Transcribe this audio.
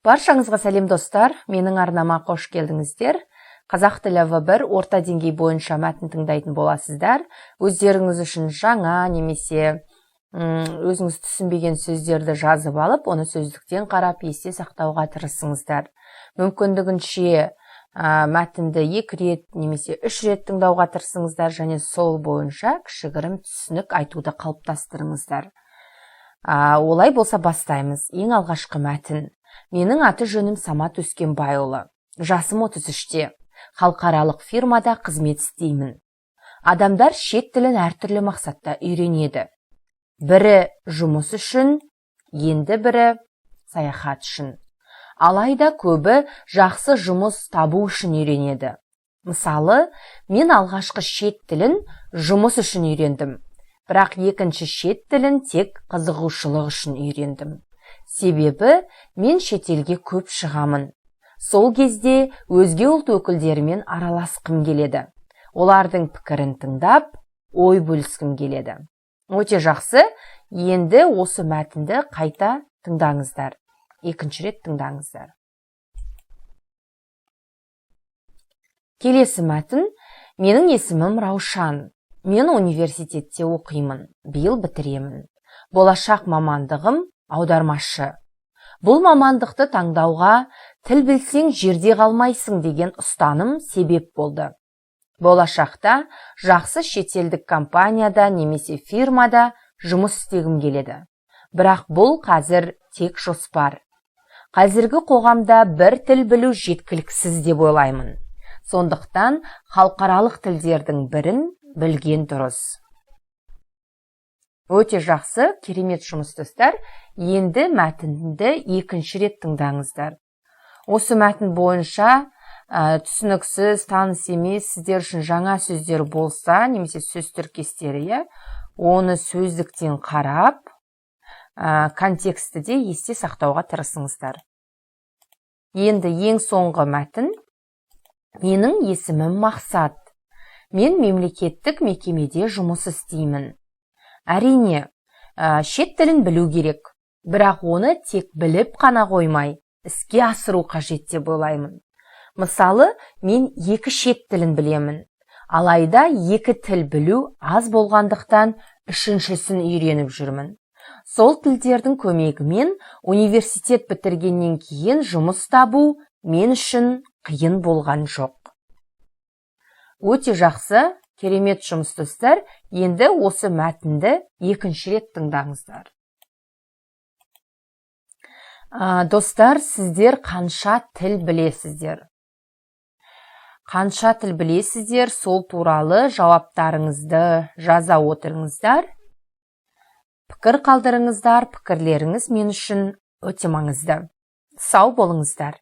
Баршаңызға сәлем достар, менің арнама қош келдіңіздер. Қазақ тілі В1 орта деңгей бойынша мәтін тыңдайтын боласыздар. Өздеріңіз үшін жаңа немесе өзіңіз түсінбеген сөздерді жазып алып, оны сөздіктен қарап есте сақтауға тырысыңыздар. Мүмкіндігінше мәтінді 2 рет немесе 3 рет тыңдауға тырысыңыздар және сол бойынша кішігірім түсінік айтуды қалыптастырыңыздар. Олай болса бастаймыз. Ең алғашқы мәтін. Менің аты жөнім Самат Өскенбайұлы. Жасым 33-те. Халықаралық фирмада қызмет істеймін. Адамдар шет тілін әртүрлі мақсатта үйренеді. Бірі жұмыс үшін, енді бірі саяхат үшін. Алайда көбі жақсы жұмыс табу үшін үйренеді. Мысалы, мен алғашқы шет тілін жұмыс үшін үйрендім. Бірақ екінші шет тілін тек қызығушылық үшін үйрендім. Себебі мен шетелге көп шығамын. Сол кезде өзге ұлт өкілдерімен араласқым келеді. Олардың пікірін тыңдап, ой бөліскім келеді. Өте жақсы, енді осы мәтінді қайта тыңдаңыздар. Екінші рет тыңдаңыздар. Келесі мәтін. Менің есімім Раушан. Мен университетте оқимын. Биыл бітіремін. Болашақ мамандығым аудармашы. Бұл мамандықты таңдауға тіл білсең жерде қалмайсың деген ұстаным себеп болды. Болашақта жақсы шетелдік компанияда немесе фирмада жұмыс істегім келеді. Бірақ бұл қазір тек жоспар. Қазіргі қоғамда бір тіл білу жеткіліксіз деп ойлаймын. Сондықтан халықаралық тілдердің бірін білген дұрыс. Өте жақсы, керемет жұмыс достар. Енді мәтінді екінші рет тыңдаңыздар. Осы мәтін бойынша түсініксіз, таныс емес, сіздер үшін жаңа сөздер болса, немесе сөз тіркестері, оны сөздіктен қарап, контексті де есте сақтауға тырысыңыздар. Енді ең соңғы мәтін. Менің есімім Мақсат. Мен мемлекеттік мекемеде жұмыс істеймін. Әрине, шет тілін білу керек, бірақ оны тек біліп қана қоймай, іске асыру қажет деп ойлаймын. Мысалы, мен 2 шет тілін білемін. Алайда 2 тіл білу аз болғандықтан 3-шісін үйреніп жүрмін. Сол тілдердің көмегімен университет бітіргеннен кейін жұмыс табу мен үшін қиын болған жоқ. Өте жақсы, керемет жұмыс достар. Енді осы мәтінді екінші рет тыңдаңыздар. Достар, сіздер қанша тіл білесіздер? Қанша тіл білесіздер, сол туралы жауаптарыңызды жаза отырыңыздар. Пікір қалдырыңыздар, пікірлеріңіз мен үшін өте маңызды. Сау болыңыздар.